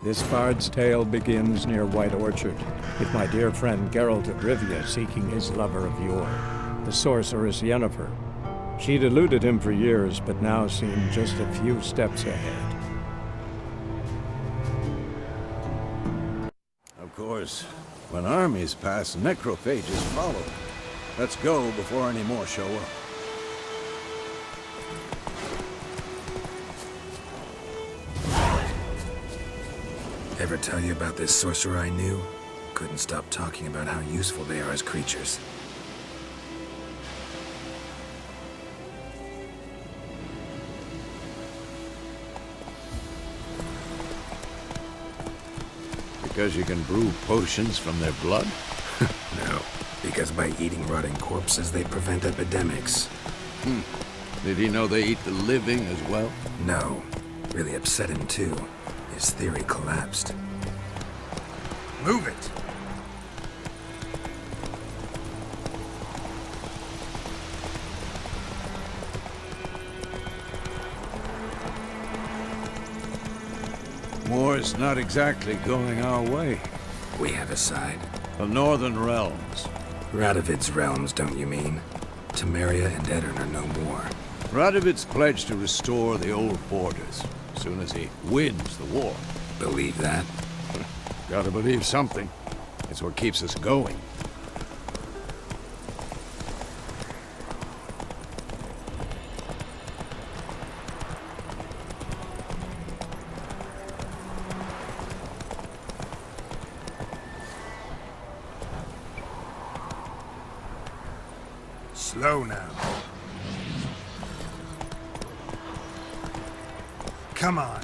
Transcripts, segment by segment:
This bard's tale begins near White Orchard, with my dear friend Geralt of Rivia seeking his lover of yore, the sorceress Yennefer. She'd eluded him for years, but now seemed just a few steps ahead. Of course, when armies pass, necrophages follow. Let's go before any more show up. Ever tell you about this sorcerer I knew? Couldn't stop talking about how useful they are as creatures. Because you can brew potions from their blood? No, because by eating rotting corpses, they prevent epidemics. Did he know they eat the living as well? No, really upset him too. His theory collapsed. Move it! War's not exactly going our way. We have a side. The Northern Realms. Radovid's realms, don't you mean? Temeria and Edirn are no more. Radovid's pledged to restore the old borders as soon as he wins the war. Believe that? Gotta believe something. It's what keeps us going. Slow now. Come on.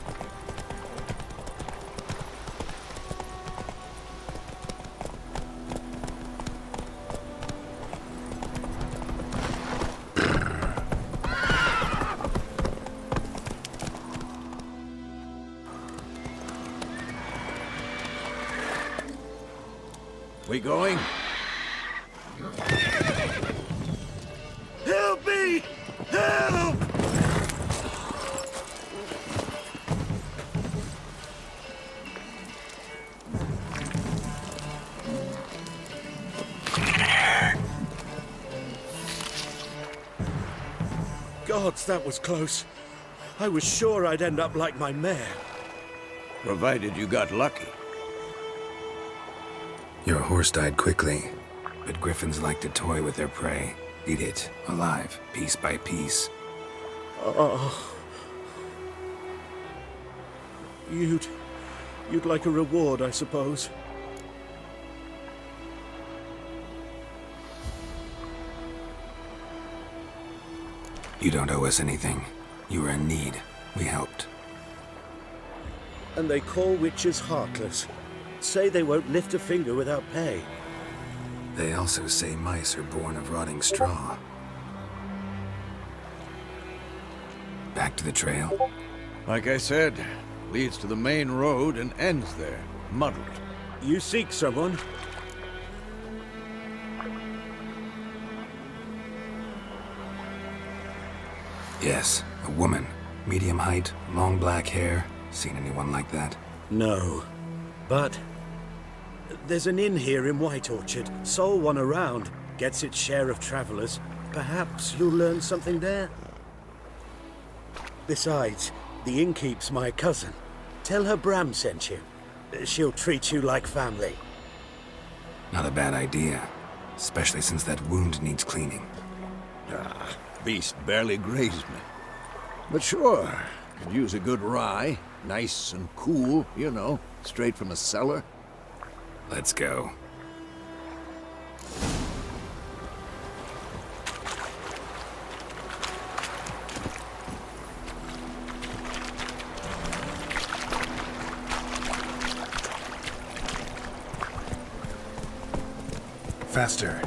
We going? Help me! Help! Gods, that was close. I was sure I'd end up like my mare. Provided you got lucky. Your horse died quickly, but griffins like to toy with their prey. Eat it, alive, piece by piece. Oh. You'd like a reward, I suppose. You don't owe us anything. You were in need. We helped. And they call witches heartless. Say they won't lift a finger without pay. They also say mice are born of rotting straw. Back to the trail? Like I said, leads to the main road and ends there, muddled. You seek someone? Yes, a woman. Medium height, long black hair. Seen anyone like that? No. But there's an inn here in White Orchard. Sole one around. Gets its share of travelers. Perhaps you'll learn something there? Besides, the innkeep's my cousin. Tell her Bram sent you. She'll treat you like family. Not a bad idea. Especially since that wound needs cleaning. Beast barely grazed me. But sure, could use a good rye. Nice and cool, you know, straight from a cellar. Let's go. Faster.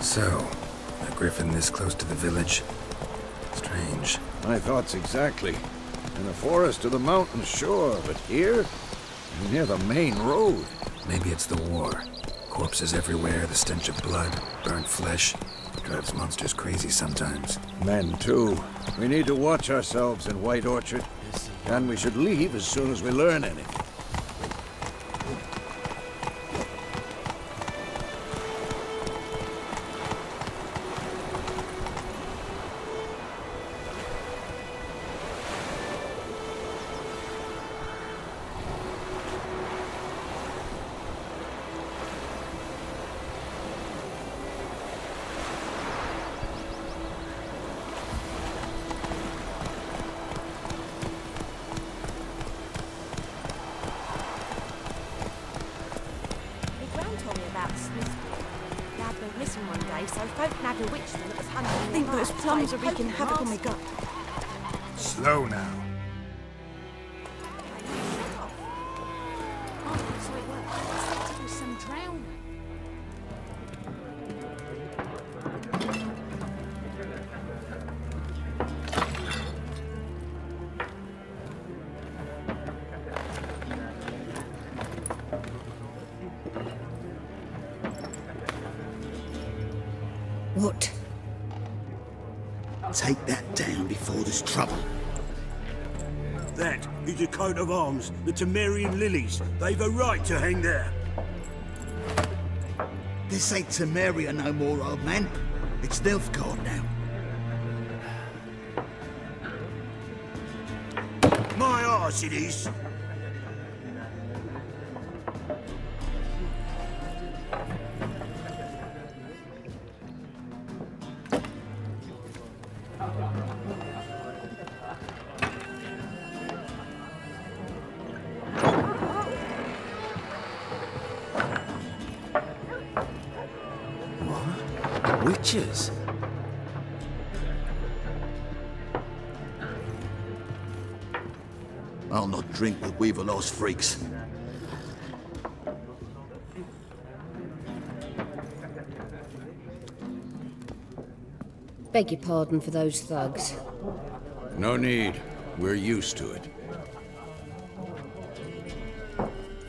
So, a griffin this close to the village? Strange. My thoughts exactly. In the forest or the mountains, sure, but here? Near the main road. Maybe it's the war. Corpses everywhere, the stench of blood, burnt flesh. Drives monsters crazy sometimes. Men, too. We need to watch ourselves in White Orchard. And we should leave as soon as we learn anything. I think those plums are wreaking havoc on my gut. Slow now. What? Take that down before there's trouble. That is a coat of arms, the Temerian lilies. They've a right to hang there. This ain't Temeria no more, old man. It's Nilfgaard now. My arse it is. Witches? I'll not drink with Weaverlaw's freaks. Beg your pardon for those thugs. No need. We're used to it.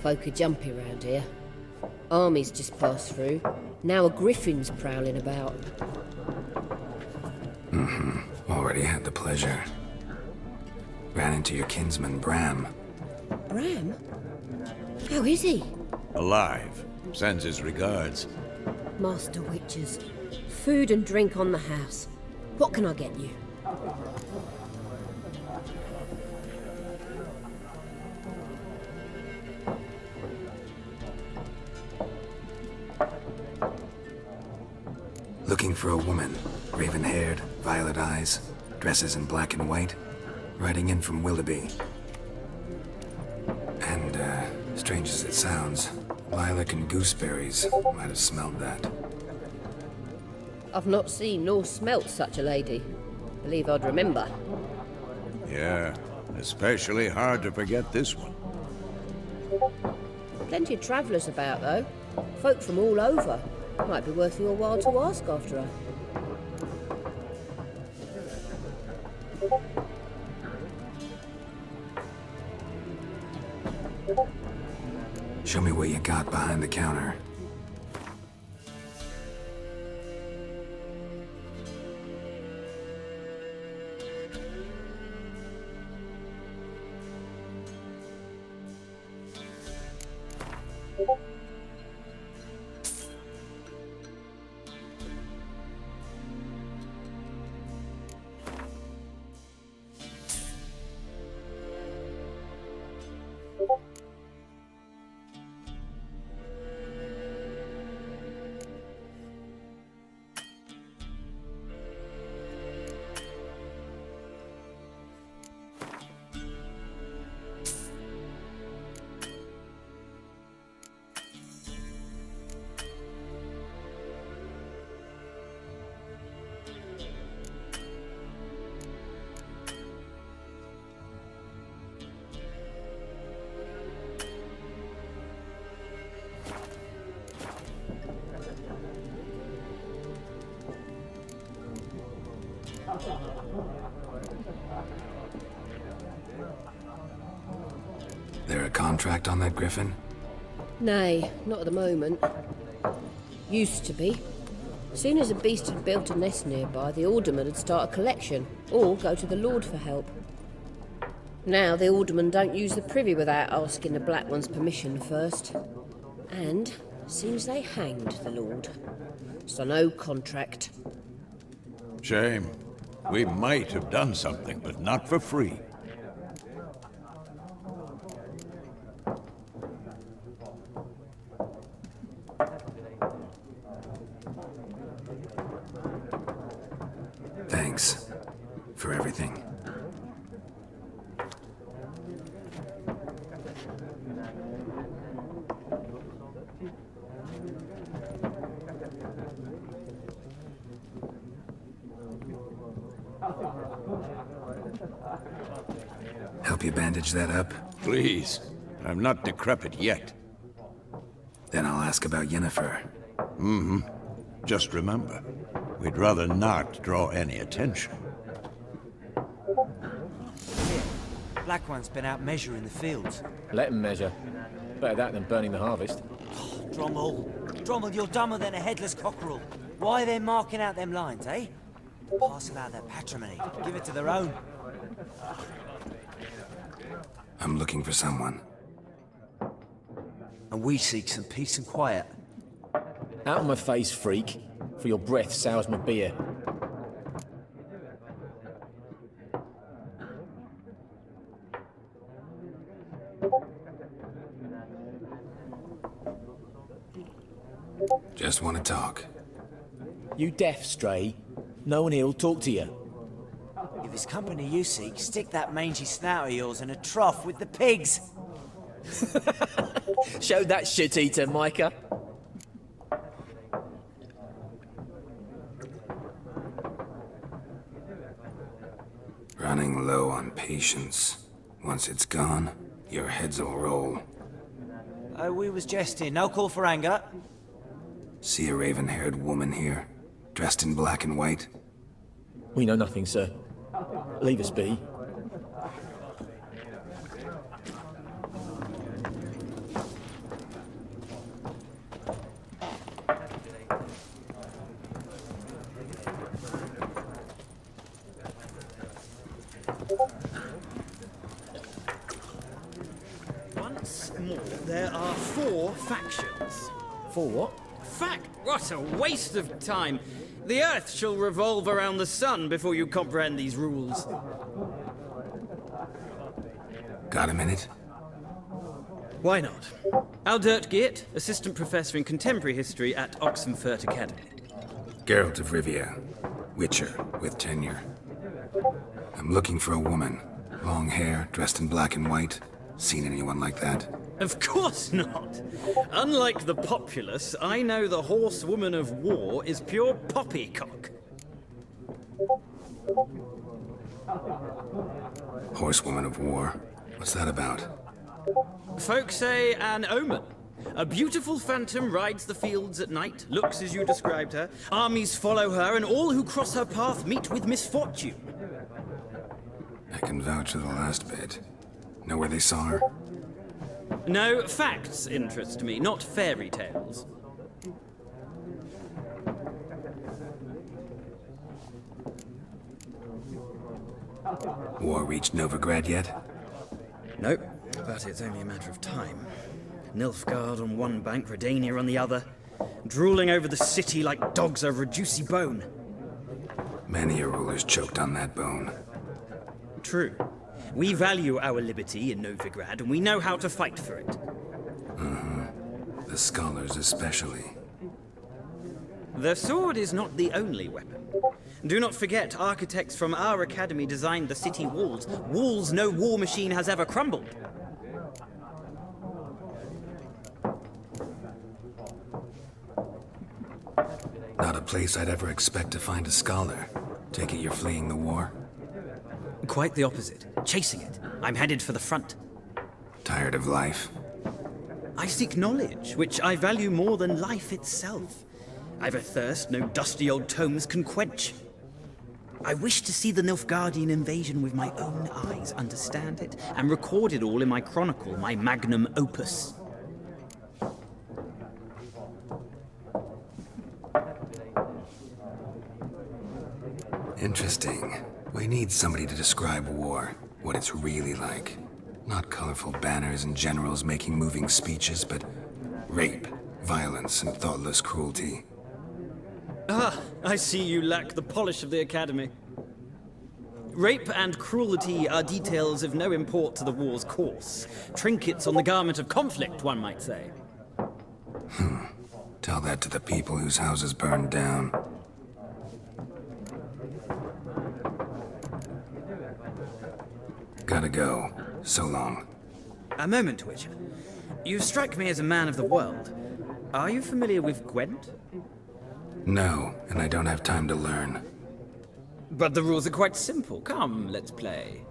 Folk are jumpy around here. Armies just passed through. Now a griffin's prowling about. Already had the pleasure. Ran into your kinsman, Bram. Bram? How is he? Alive. Sends his regards. Master Witchers. Food and drink on the house. What can I get you? Looking for a woman. Raven-haired, violet eyes, dresses in black and white. Riding in from Willoughby. And, strange as it sounds, lilac and gooseberries might have smelled that. I've not seen nor smelt such a lady. Believe I'd remember. Yeah, especially hard to forget this one. Plenty of travellers about, though. Folk from all over. Might be worth your while to ask after her. Show me what you got behind the counter. There a contract on that griffin? Nay, not at the moment. Used to be. Soon as a beast had built a nest nearby, the alderman would start a collection, or go to the Lord for help. Now the aldermen don't use the privy without asking the Black One's permission first. And seems they hanged the Lord. So no contract. Shame. We might have done something, but not for free. Thanks for everything. Help you bandage that up? Please. I'm not decrepit yet. Then I'll ask about Yennefer. Just remember, we'd rather not draw any attention. Black One's been out measuring the fields. Let him measure. Better that than burning the harvest. Drommel, you're dumber than a headless cockerel. Why are they marking out them lines, eh? Parcel out their patrimony. Give it to their own. I'm looking for someone. And we seek some peace and quiet. Out of my face, freak. For your breath sours my beer. Just want to talk. You deaf, Stray? No one here'll talk to you. If it's company you seek, stick that mangy snout of yours in a trough with the pigs. Show that shit-eater, Micah. Running low on patience. Once it's gone, your heads will roll. Oh, we was jesting. No call for anger. See a raven-haired woman here, dressed in black and white? We know nothing, sir. Leave us be. Once more, there are 4 factions. 4 what? What a waste of time. The Earth shall revolve around the sun before you comprehend these rules. Got a minute? Why not? Aldert Geert, Assistant Professor in Contemporary History at Oxenfurt Academy. Geralt of Rivia, Witcher with tenure. I'm looking for a woman. Long hair, dressed in black and white. Seen anyone like that? Of course not. Unlike the populace, I know the horsewoman of war is pure poppycock. Horsewoman of war? What's that about? Folk say an omen. A beautiful phantom rides the fields at night, looks as you described her. Armies follow her, and all who cross her path meet with misfortune. I can vouch for the last bit. Know where they saw her? No, facts interest me, not fairy tales. War reached Novigrad yet? Nope, but it's only a matter of time. Nilfgaard on one bank, Redania on the other, drooling over the city like dogs over a juicy bone. Many a ruler's choked on that bone. True. We value our liberty in Novigrad, and we know how to fight for it. The scholars especially. The sword is not the only weapon. Do not forget, architects from our academy designed the city walls. Walls no war machine has ever crumbled. Not a place I'd ever expect to find a scholar. Take it you're fleeing the war? Quite the opposite. Chasing it. I'm headed for the front. Tired of life? I seek knowledge, which I value more than life itself. I've a thirst no dusty old tomes can quench. I wish to see the Nilfgaardian invasion with my own eyes, understand it, and record it all in my chronicle, my magnum opus. Interesting. We need somebody to describe war. what it's really like. Not colorful banners and generals making moving speeches, but rape, violence, and thoughtless cruelty. Ah, I see you lack the polish of the Academy. Rape and cruelty are details of no import to the war's course. Trinkets on the garment of conflict, one might say. Tell that to the people whose houses burned down. Gotta go. So long. A moment, Witcher. You strike me as a man of the world. Are you familiar with Gwent? No, and I don't have time to learn. But the rules are quite simple. Come, let's play.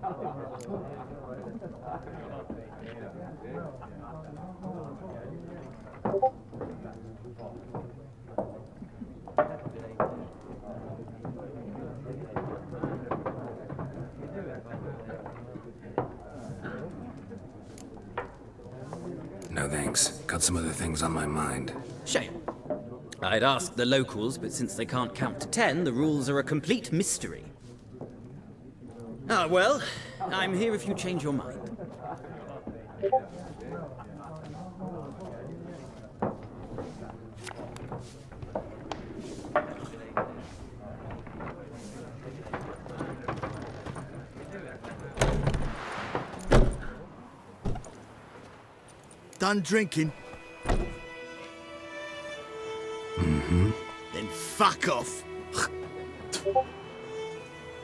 No thanks. Got some other things on my mind. Shame. I'd ask the locals, but since they can't count to 10, the rules are a complete mystery. Ah, well, I'm here if you change your mind. Done drinking? Then fuck off.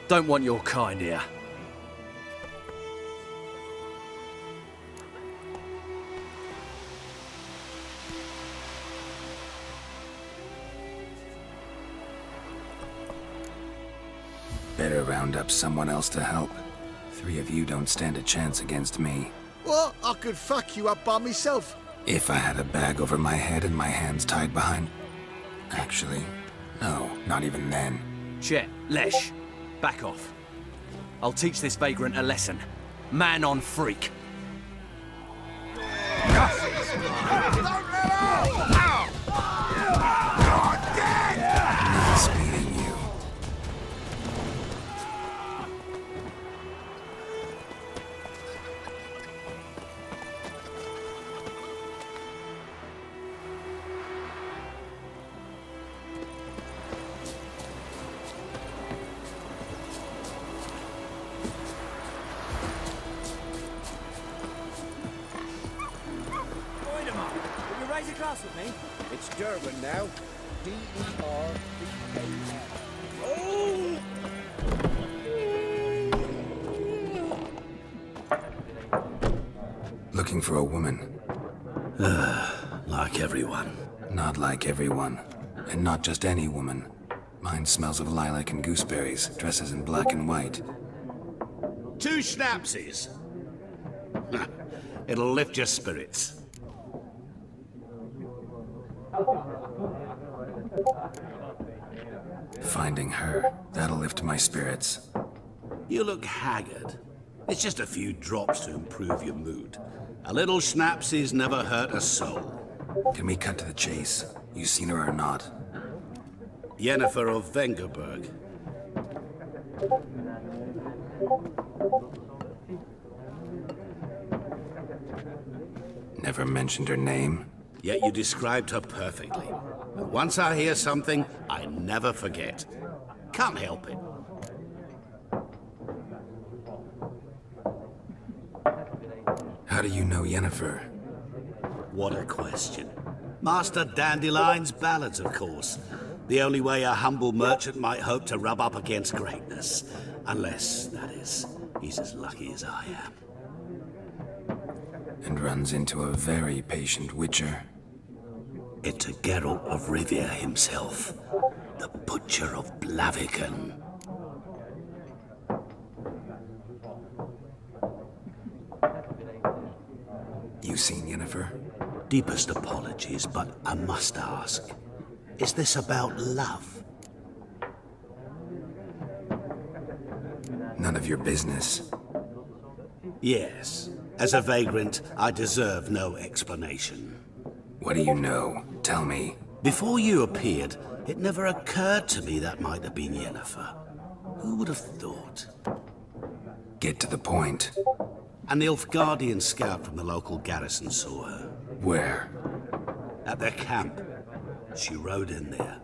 Don't want your kind here. Better round up someone else to help. 3 of you don't stand a chance against me. What? I could fuck you up by myself. If I had a bag over my head and my hands tied behind... Actually, no, not even then. Chet, Lesh, back off. I'll teach this vagrant a lesson. Man on freak. Nice meeting you. Raise a glass with me. It's Derwin now. D-E-R-V-A-N. Oh! Looking for a woman. Like everyone. Not like everyone. And not just any woman. Mine smells of lilac and gooseberries, dresses in black and white. 2 schnapsies. It'll lift your spirits. Finding her, that'll lift my spirits. You look haggard. It's just a few drops to improve your mood. A little schnapsies never hurt a soul. Can we cut to the chase? You seen her or not? Yennefer of Vengerberg. Never mentioned her name? Yet you described her perfectly. And once I hear something, I never forget. Can't help it. How do you know Yennefer? What a question. Master Dandelion's ballads, of course. The only way a humble merchant might hope to rub up against greatness. Unless, that is, he's as lucky as I am. And runs into a very patient Witcher. It's a Geralt of Rivia himself. The Butcher of Blaviken. You seen Yennefer? Deepest apologies, but I must ask. Is this about love? None of your business. Yes. As a vagrant, I deserve no explanation. What do you know? Tell me. Before you appeared, it never occurred to me that might have been Yennefer. Who would have thought? Get to the point. An Nilfgaardian scout from the local garrison saw her. Where? At their camp. She rode in there.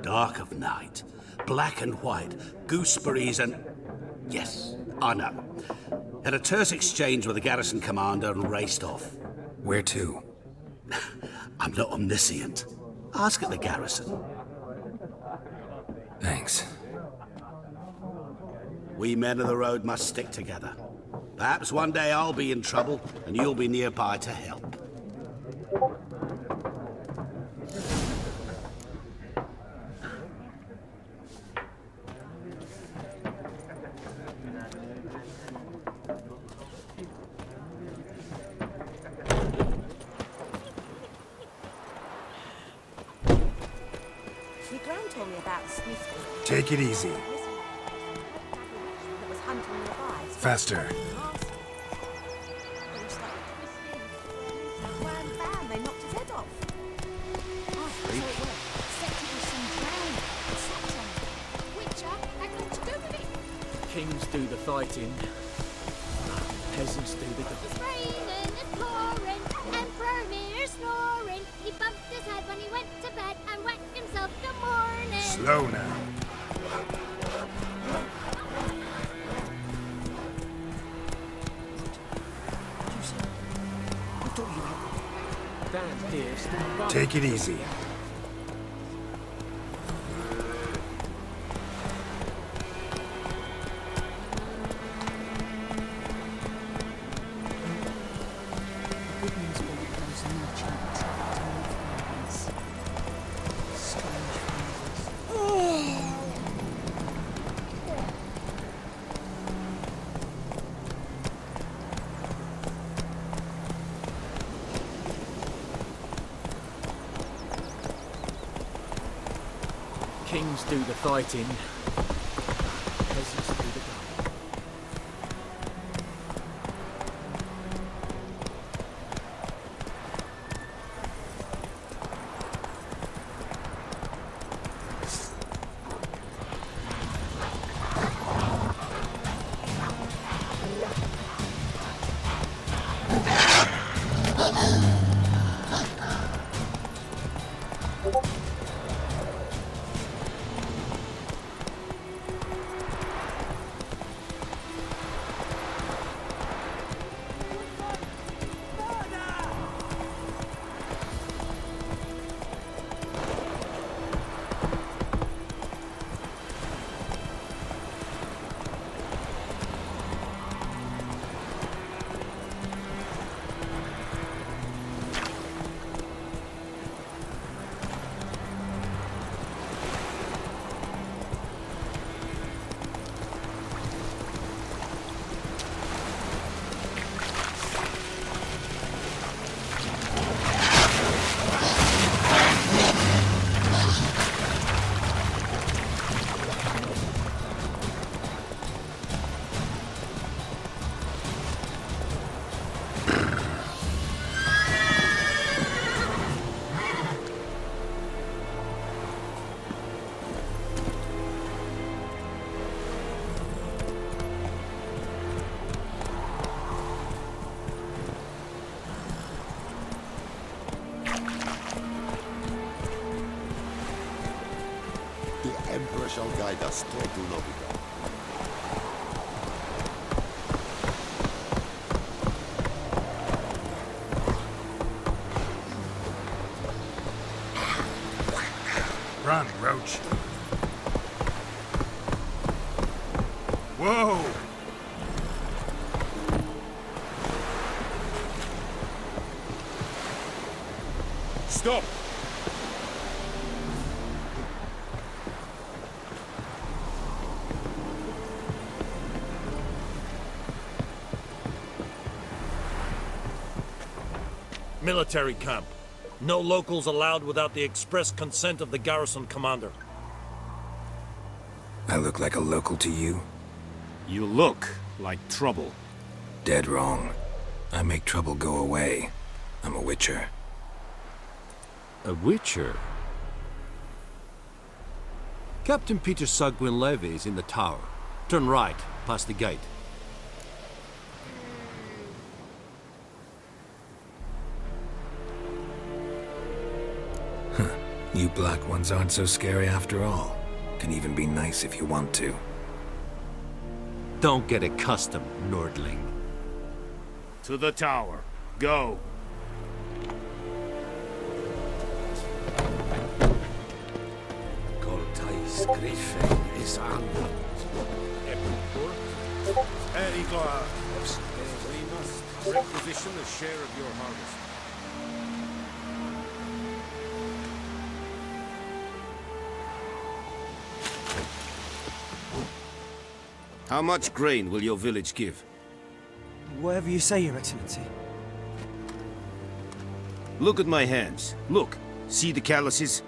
Dark of night. Black and white. Gooseberries and... Yes, I know. Had a terse exchange with the garrison commander and raced off. Where to? I'm not omniscient. Ask at the garrison. Thanks. We men of the road must stick together. Perhaps one day I'll be in trouble and you'll be nearby to help. Your gran told me about the Smith. Take it easy. That was hunting nearby. Faster. Wham bam, they knocked his head off. Oh, so it worked. Set it with some drown. Witcher, had nothing to do with it. Kings do the fighting. Peasants do the... It's raining, it's pouring, Emperor Mirror snoring. He bumped his head when he went to bed and whacked himself the morning. Slow now. Dan here still... Take it easy. Kings do the fighting. Peasants do the gun. Emperor shall guide us straight to Novigrad. Run, Roach. Whoa! Stop! Military camp. No locals allowed without the express consent of the garrison commander. I look like a local to you? You look like trouble. Dead wrong. I make trouble go away. I'm a Witcher. A Witcher? Captain Peter Sagwin Levy is in the tower. Turn right, past the gate. You black ones aren't so scary after all. Can even be nice if you want to. Don't get accustomed, Nordling. To the tower. Go. Cortais Griffin is angry. We must requisition a share of your harvest. How much grain will your village give? Whatever you say, Your Excellency. Look at my hands. Look. See the calluses?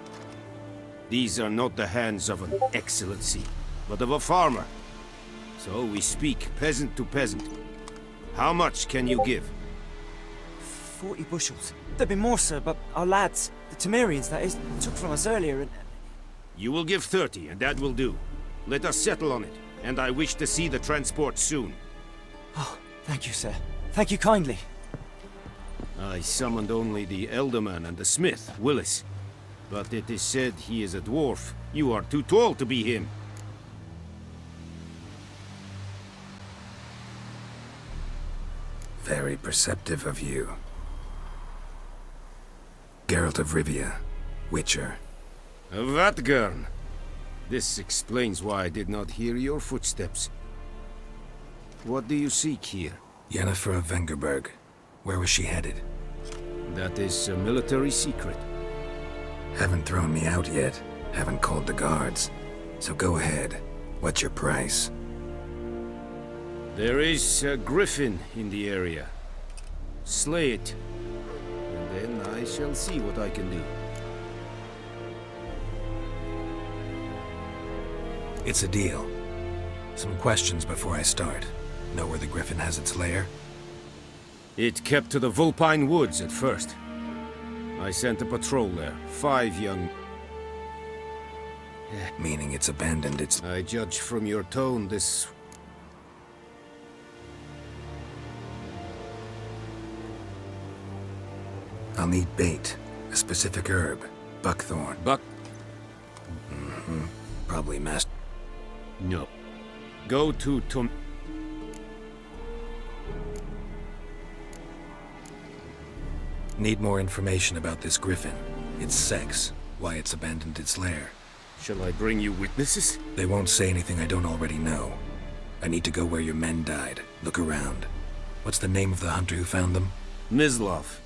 These are not the hands of an excellency, but of a farmer. So we speak peasant to peasant. How much can you give? 40 bushels. There'd be more, sir, but our lads, the Temerians, that is, took from us earlier and... You will give 30, and that will do. Let us settle on it, and I wish to see the transport soon. Oh, thank you, sir. Thank you kindly. I summoned only the Elderman and the smith, Willis. But it is said he is a dwarf. You are too tall to be him. Very perceptive of you. Geralt of Rivia, Witcher. Vatgern! This explains why I did not hear your footsteps. What do you seek here? Yennefer of Vengerberg. Where was she headed? That is a military secret. Haven't thrown me out yet. Haven't called the guards. So go ahead. What's your price? There is a griffin in the area. Slay it. And then I shall see what I can do. It's a deal. Some questions before I start. Know where the griffin has its lair? It kept to the Vulpine Woods at first. I sent a patrol there. 5 young... Meaning it's abandoned its... I judge from your tone this... I'll need bait. A specific herb. Buckthorn. Probably master... No. Go to Tom... Need more information about this griffin. Its sex. Why it's abandoned its lair. Shall I bring you witnesses? They won't say anything I don't already know. I need to go where your men died. Look around. What's the name of the hunter who found them? Mislav.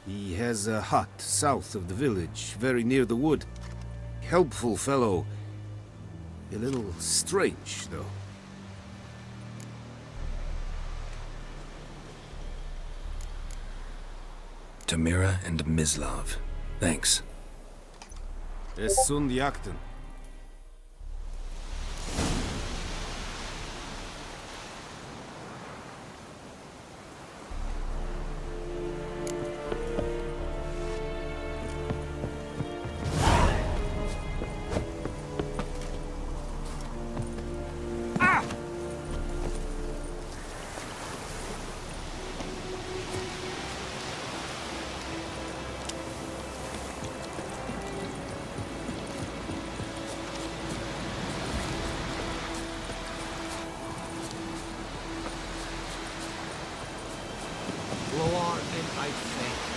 He has a hut south of the village, very near the wood. Helpful fellow. A little strange, though. Tamira and Mislav. Thanks. Es sunt jakten. Loar and I think.